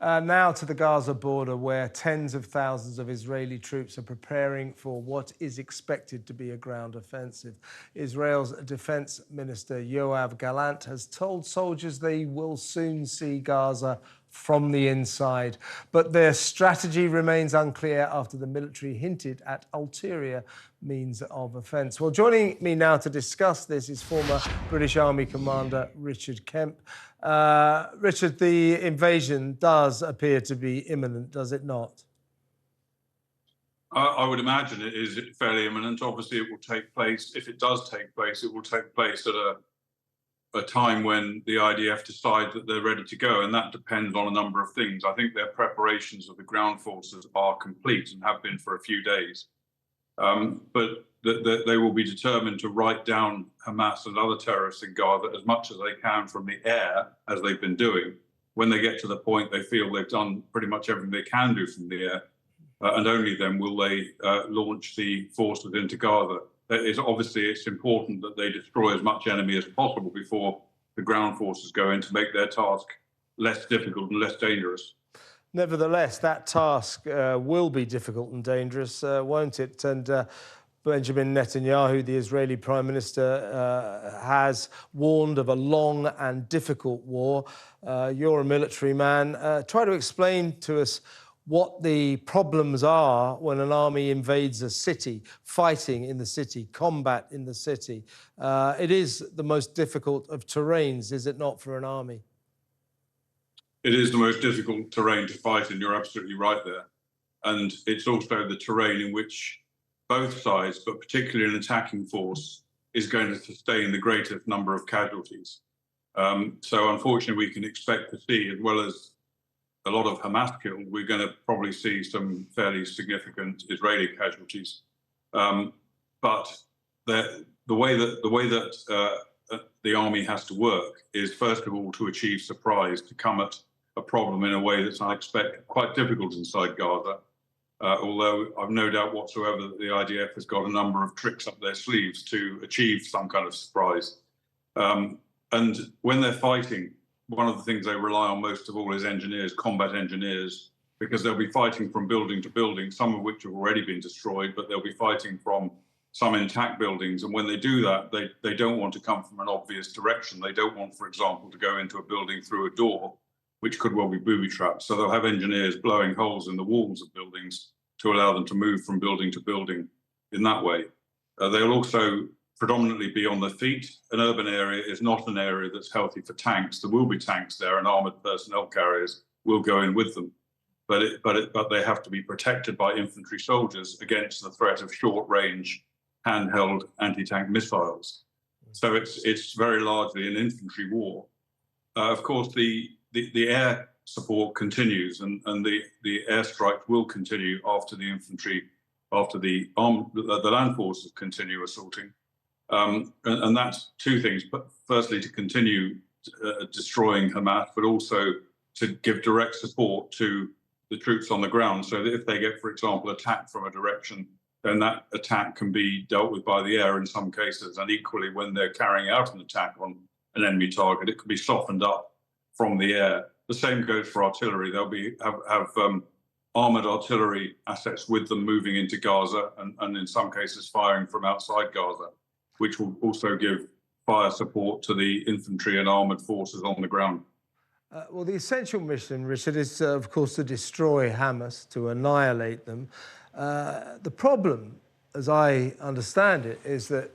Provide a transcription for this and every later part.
Now to the Gaza border, where tens of thousands of Israeli troops are preparing for what is expected to be a ground offensive. Israel's Defense Minister Yoav Gallant has told soldiers they will soon see Gaza from the inside. But their strategy remains unclear after the military hinted at ulterior means of offence. Well, joining me now to discuss this is former British Army Commander Richard Kemp. Richard, the invasion does appear to be imminent, does it not? I would imagine it is fairly imminent. Obviously, it will take place. If it does take place, it will take place at a time when the IDF decide that they're ready to go, and that depends on a number of things. I think their preparations of the ground forces are complete and have been for a few days, but they will be determined to write down Hamas and other terrorists in Gaza as much as they can from the air, as they've been doing. When they get to the point they feel they've done pretty much everything they can do from the air, and only then will they launch the forces into Gaza. Obviously, it's important that they destroy as much enemy as possible before the ground forces go in to make their task less difficult and less dangerous. Nevertheless, that task will be difficult and dangerous, won't it? And Benjamin Netanyahu, the Israeli Prime Minister, has warned of a long and difficult war. You're a military man. Try to explain to us what the problems are when an army invades a city, fighting in the city, combat in the city. It is the most difficult of terrains, is it not, for an army? It is the most difficult terrain to fight in, you're absolutely right there. And it's also the terrain in which both sides, but particularly an attacking force, is going to sustain the greatest number of casualties. So unfortunately, we can expect to see, as well as a lot of Hamas killed, we're going to probably see some fairly significant Israeli casualties. But the way that the army has to work is, first of all, to achieve surprise, to come at a problem in a way that's unexpected, quite difficult inside Gaza. Although I've no doubt whatsoever that the IDF has got a number of tricks up their sleeves to achieve some kind of surprise. And when they're fighting, one of the things they rely on most of all is engineers, combat engineers, because they'll be fighting from building to building, some of which have already been destroyed, but they'll be fighting from some intact buildings. And when they do that, they don't want to come from an obvious direction. They don't want, for example, to go into a building through a door, which could well be booby-trapped. So they'll have engineers blowing holes in the walls of buildings to allow them to move from building to building in that way. They'll also predominantly be on their feet. An urban area is not an area that's healthy for tanks. There will be tanks there, and armoured personnel carriers will go in with them. But they have to be protected by infantry soldiers against the threat of short-range, handheld anti-tank missiles. So it's very largely an infantry war. Of course, the air support continues, and the airstrike will continue after the infantry, after the land forces continue assaulting. And that's two things. But firstly, to continue destroying Hamas, but also to give direct support to the troops on the ground, so that if they get, for example, attacked from a direction, then that attack can be dealt with by the air in some cases. And equally, when they're carrying out an attack on an enemy target, it can be softened up from the air. The same goes for artillery. They'll have armoured artillery assets with them moving into Gaza, and in some cases firing from outside Gaza, which will also give fire support to the infantry and armoured forces on the ground. Well, the essential mission, Richard, is, of course, to destroy Hamas, to annihilate them. The problem, as I understand it, is that,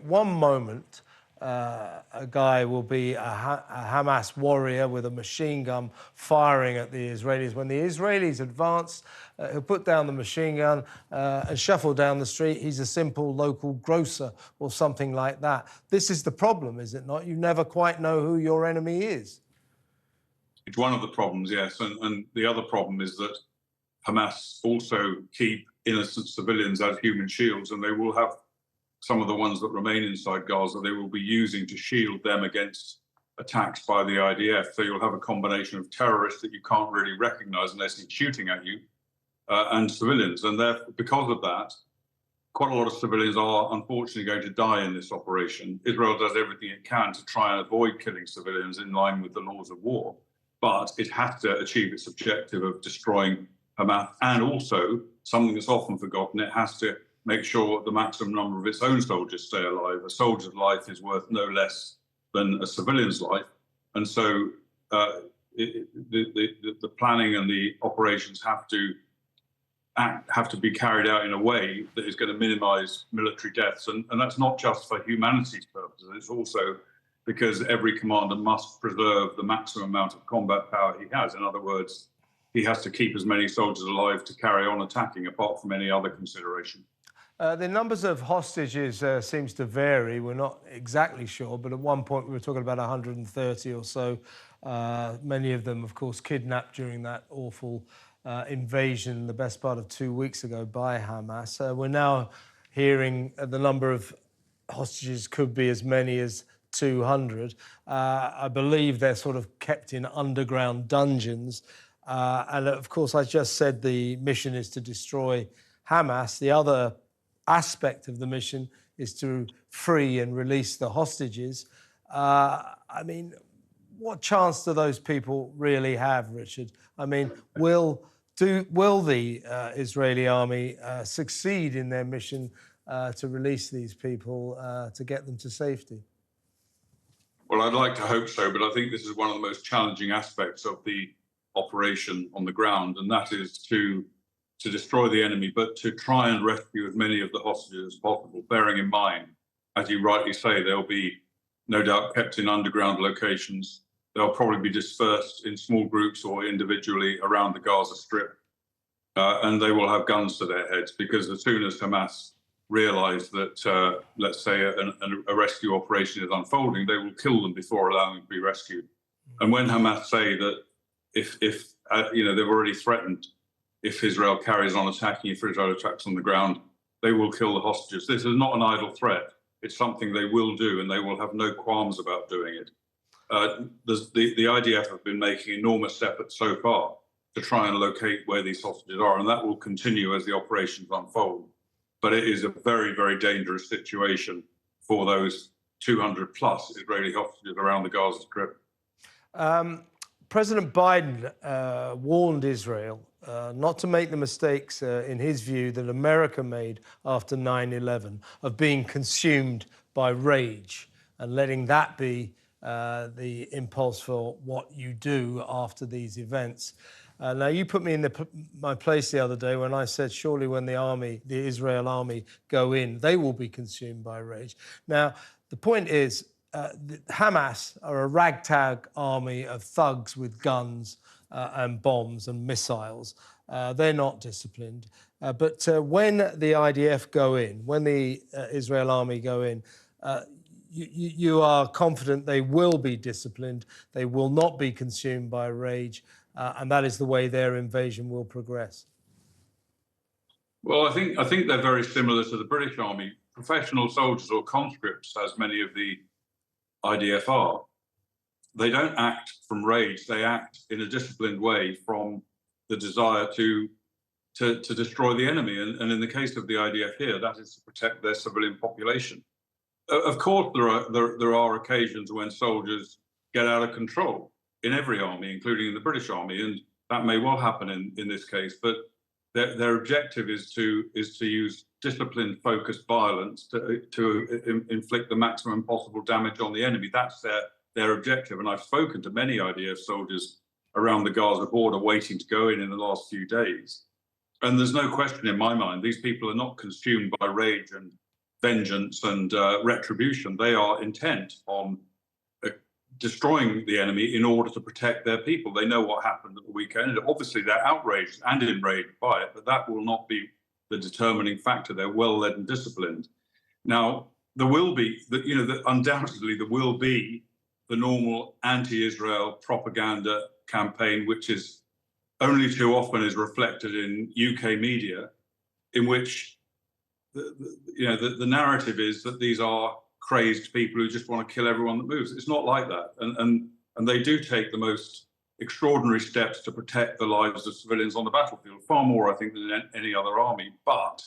one moment a guy will be a Hamas warrior with a machine gun firing at the Israelis. When the Israelis advance, he'll put down the machine gun and shuffle down the street. He's a simple local grocer or something like that. This is the problem, is it not? You never quite know who your enemy is. It's one of the problems, yes. And the other problem is that Hamas also keep innocent civilians as human shields, and they will have some of the ones that remain inside Gaza, they will be using to shield them against attacks by the IDF. So you'll have a combination of terrorists that you can't really recognize unless he's shooting at you, and civilians. And because of that, quite a lot of civilians are unfortunately going to die in this operation. Israel does everything it can to try and avoid killing civilians in line with the laws of war. but it has to achieve its objective of destroying Hamas, and also, something that's often forgotten, it has to make sure the maximum number of its own soldiers stay alive. A soldier's life is worth no less than a civilian's life. And so the planning and the operations have to be carried out in a way that is going to minimize military deaths. And that's not just for humanity's purposes, it's also because every commander must preserve the maximum amount of combat power he has. In other words, he has to keep as many soldiers alive to carry on attacking, apart from any other consideration. The numbers of hostages seems to vary. We're not exactly sure, but at one point we were talking about 130 or so. Many of them, of course, kidnapped during that awful invasion the best part of 2 weeks ago by Hamas. We're now hearing the number of hostages could be as many as 200. I believe they're sort of kept in underground dungeons. And of course, I just said the mission is to destroy Hamas. The other aspect of the mission is to free and release the hostages. I mean, what chance do those people really have, Richard? I mean, will the Israeli army succeed in their mission to release these people, to get them to safety? Well, I'd like to hope so, but I think this is one of the most challenging aspects of the operation on the ground, and that is to destroy the enemy, but to try and rescue as many of the hostages as possible, bearing in mind, as you rightly say, they'll be no doubt kept in underground locations. They'll probably be dispersed in small groups or individually around the Gaza Strip, and they will have guns to their heads, because as soon as Hamas realize that, let's say, a rescue operation is unfolding, they will kill them before allowing them to be rescued. And when Hamas say that if they've already threatened, if Israel carries on attacking, if Israel attacks on the ground, they will kill the hostages. This is not an idle threat. It's something they will do, and they will have no qualms about doing it. The IDF have been making enormous efforts so far to try and locate where these hostages are, and that will continue as the operations unfold. But it is a very, very dangerous situation for those 200 plus Israeli hostages around the Gaza Strip. President Biden warned Israel not to make the mistakes, in his view, that America made after 9/11, of being consumed by rage and letting that be the impulse for what you do after these events. Now, you put me in my place the other day when I said, surely when the Israel army go in, they will be consumed by rage. Now, the point is, Hamas are a ragtag army of thugs with guns and bombs and missiles. They're not disciplined. But when the IDF go in, when the Israel army go in, you are confident they will be disciplined, they will not be consumed by rage, and that is the way their invasion will progress. Well, I think they're very similar to the British Army. Professional soldiers, or conscripts, as many of the IDF are, they don't act from rage. They act in a disciplined way from the desire to destroy the enemy. And in the case of the IDF here, that is to protect their civilian population. Of course, there are occasions when soldiers get out of control in every army, including in the British Army, and that may well happen in this case. But their objective is to use disciplined, focused violence to inflict the maximum possible damage on the enemy. That's their objective. And I've spoken to many IDF soldiers around the Gaza border waiting to go in the last few days. And there's no question in my mind, these people are not consumed by rage and vengeance and retribution. They are intent on destroying the enemy in order to protect their people. They know what happened at the weekend. Obviously, they're outraged and enraged by it, but that will not be the determining factor. They're well-led and disciplined. Now, there will be, undoubtedly, there will be the normal anti-Israel propaganda campaign, which is only too often is reflected in UK media, in which the narrative is that these are crazed people who just want to kill everyone that moves. It's not like that. And they do take the most extraordinary steps to protect the lives of civilians on the battlefield, far more, I think, than any other army. But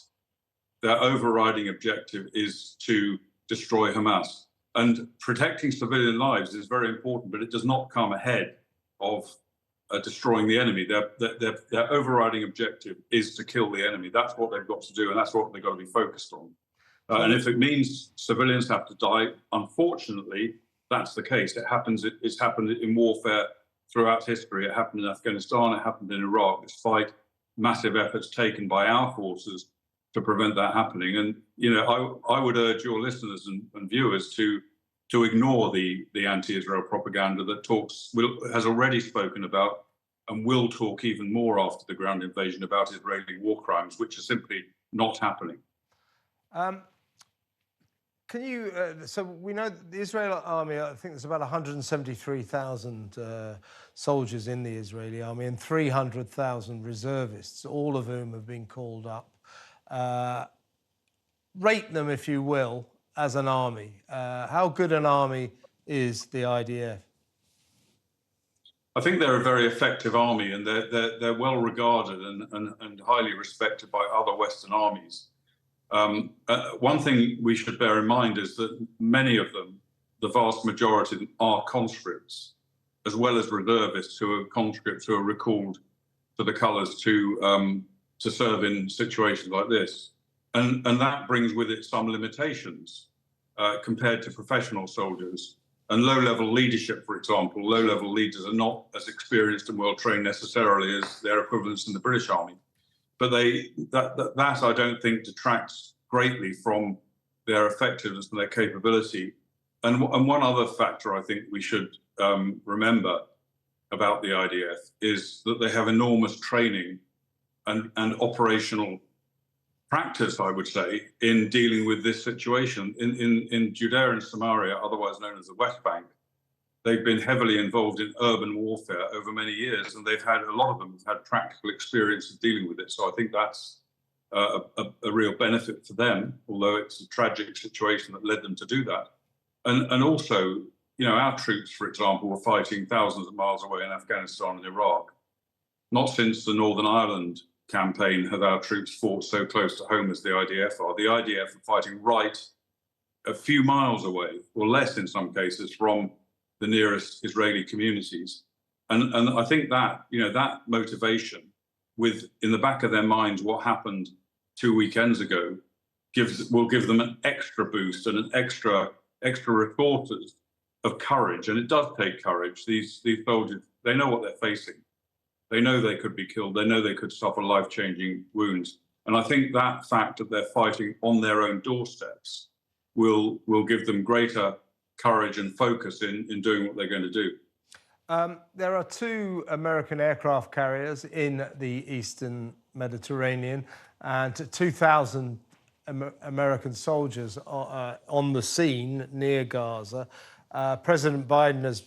their overriding objective is to destroy Hamas. And protecting civilian lives is very important, but it does not come ahead of destroying the enemy. Their overriding objective is to kill the enemy. That's what they've got to do, and that's what they've got to be focused on. And if it means civilians have to die, unfortunately, that's the case. It's happened in warfare throughout history. It happened in Afghanistan. It happened in Iraq, despite massive efforts taken by our forces to prevent that happening. And I would urge your listeners and viewers to ignore the anti-Israel propaganda that has already spoken about and will talk even more after the ground invasion about Israeli war crimes, which are simply not happening. Can you, so we know the Israeli army, I think there's about 173,000 soldiers in the Israeli army and 300,000 reservists, all of whom have been called up. Rate them, if you will, as an army. How good an army is the IDF? I think they're a very effective army, and they're well regarded and highly respected by other Western armies. One thing we should bear in mind is that many of them, the vast majority of them, are conscripts, as well as reservists who are conscripts who are recalled to the colours to serve in situations like this. And that brings with it some limitations compared to professional soldiers. And low-level leadership, for example, low-level leaders are not as experienced and well-trained necessarily as their equivalents in the British Army. But that I don't think detracts greatly from their effectiveness and their capability. And one other factor I think we should remember about the IDF is that they have enormous training and operational practice, I would say, in dealing with this situation. In Judea and Samaria, otherwise known as the West Bank, they've been heavily involved in urban warfare over many years, and a lot of them have had practical experience of dealing with it. So I think that's a real benefit for them, although it's a tragic situation that led them to do that. And also, our troops, for example, were fighting thousands of miles away in Afghanistan and Iraq. Not since the Northern Ireland campaign have our troops fought so close to home as the IDF are. The IDF are fighting right a few miles away, or less in some cases, from the nearest Israeli communities. And I think that, that motivation, with in the back of their minds what happened 2 weekends ago, will give them an extra boost and an extra resources of courage. And it does take courage. These soldiers, they know what they're facing. They know they could be killed. They know they could suffer life-changing wounds. And I think that fact that they're fighting on their own doorsteps will give them greater courage and focus in doing what they're going to do. There are 2 American aircraft carriers in the Eastern Mediterranean and 2,000 American soldiers on the scene near Gaza. President Biden has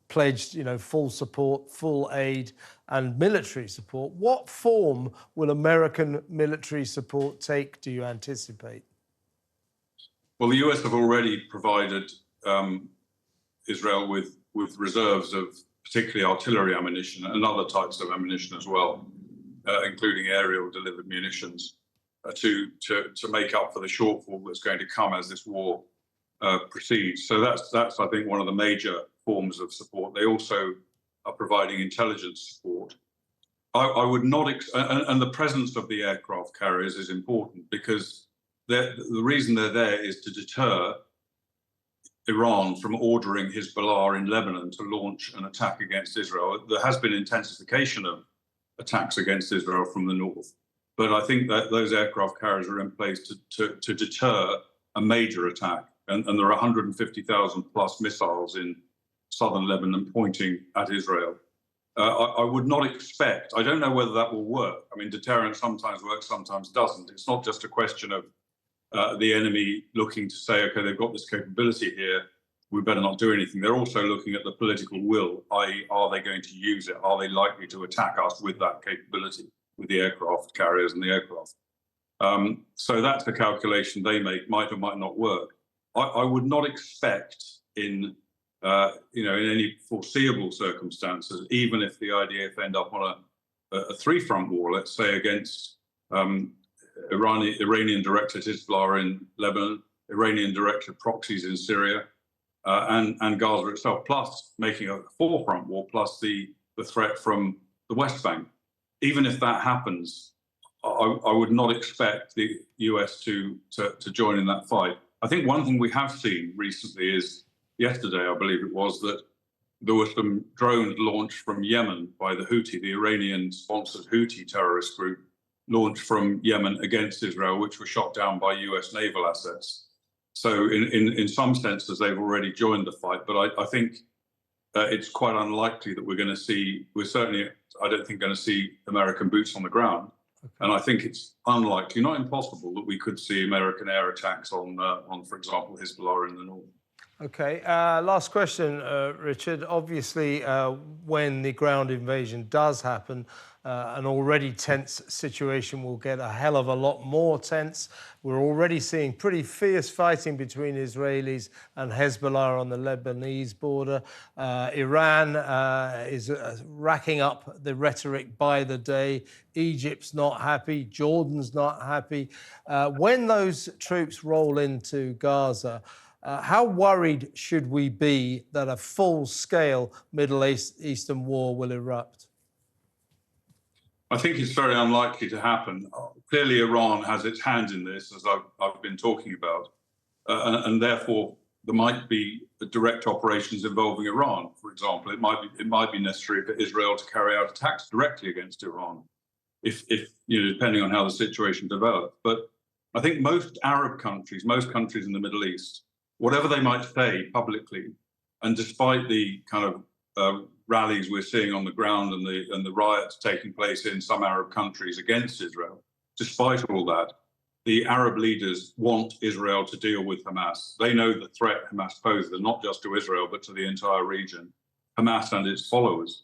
pledged, full support, full aid and military support. What form will American military support take, do you anticipate? Well, the US have already provided Israel with reserves of particularly artillery ammunition and other types of ammunition as well, including aerial delivered munitions, to make up for the shortfall that's going to come as this war proceeds. So that's I think one of the major forms of support. They also are providing intelligence support. I would not, and the presence of the aircraft carriers is important because the reason they're there is to deter Iran from ordering Hezbollah in Lebanon to launch an attack against Israel. There has been intensification of attacks against Israel from the north, but I think that those aircraft carriers are in place to deter a major attack. And there are 150,000 plus missiles in southern Lebanon pointing at Israel. I would not expect, I don't know whether that will work. I mean, deterrence sometimes works, sometimes doesn't. It's not just a question of the enemy looking to say, okay, they've got this capability here, we better not do anything. They're also looking at the political will, i.e., are they going to use it? Are they likely to attack us with that capability, with the aircraft carriers and the aircraft? So that's the calculation they make, might or might not work. I would not expect in any foreseeable circumstances, even if the IDF end up on a 3-front war, let's say against Iranian-directed Hezbollah in Lebanon, Iranian-directed proxies in Syria, and Gaza itself, plus making a 4-front war, plus the the threat from the West Bank. Even if that happens, I would not expect the US to join in that fight. I think one thing we have seen recently is, yesterday, I believe it was, that there were some drones launched from Yemen by the Houthi, the Iranian-sponsored Houthi terrorist group, launched from Yemen against Israel, which were shot down by US naval assets. So in some senses, they've already joined the fight. But I think it's quite unlikely that we're certainly, I don't think, going to see American boots on the ground. Okay. And I think it's unlikely, not impossible, that we could see American air attacks on, for example, Hezbollah in the north. Okay, last question, Richard. Obviously, when the ground invasion does happen, an already tense situation will get a hell of a lot more tense. We're already seeing pretty fierce fighting between Israelis and Hezbollah on the Lebanese border. Iran is racking up the rhetoric by the day. Egypt's not happy. Jordan's not happy. When those troops roll into Gaza, how worried should we be that a full-scale Middle Eastern war will erupt? I think it's very unlikely to happen. Clearly, Iran has its hand in this, as I've been talking about, and therefore there might be direct operations involving Iran. For example, it might be necessary for Israel to carry out attacks directly against Iran, if depending on how the situation develops. But I think most Arab countries, most countries in the Middle East, whatever they might say publicly, and despite the kind of rallies we're seeing on the ground and the riots taking place in some Arab countries against Israel, despite all that, the Arab leaders want Israel to deal with Hamas. They know the threat Hamas poses, not just to Israel, but to the entire region, Hamas and its followers.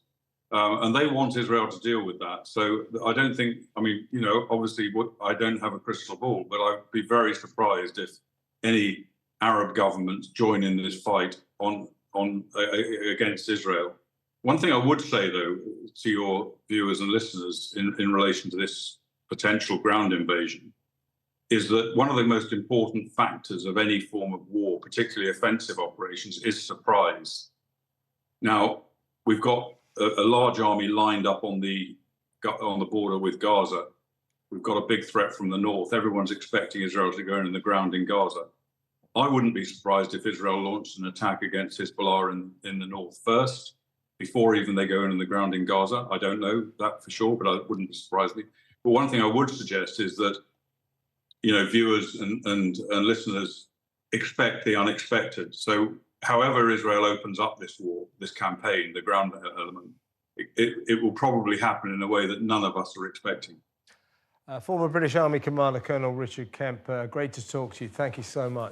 And they want Israel to deal with that. So I don't think, obviously I don't have a crystal ball, but I'd be very surprised if any Arab governments join in this fight against Israel. One thing I would say, though, to your viewers and listeners in relation to this potential ground invasion, is that one of the most important factors of any form of war, particularly offensive operations, is surprise. Now, we've got a large army lined up on the border with Gaza. We've got a big threat from the north. Everyone's expecting Israel to go in the ground in Gaza. I wouldn't be surprised if Israel launched an attack against Hezbollah in the north first, before even they go in the ground in Gaza. I don't know that for sure, but it wouldn't surprise me. But one thing I would suggest is that, viewers and listeners expect the unexpected. So however Israel opens up this war, this campaign, the ground element, it will probably happen in a way that none of us are expecting. Former British Army Commander Colonel Richard Kemp, great to talk to you. Thank you so much.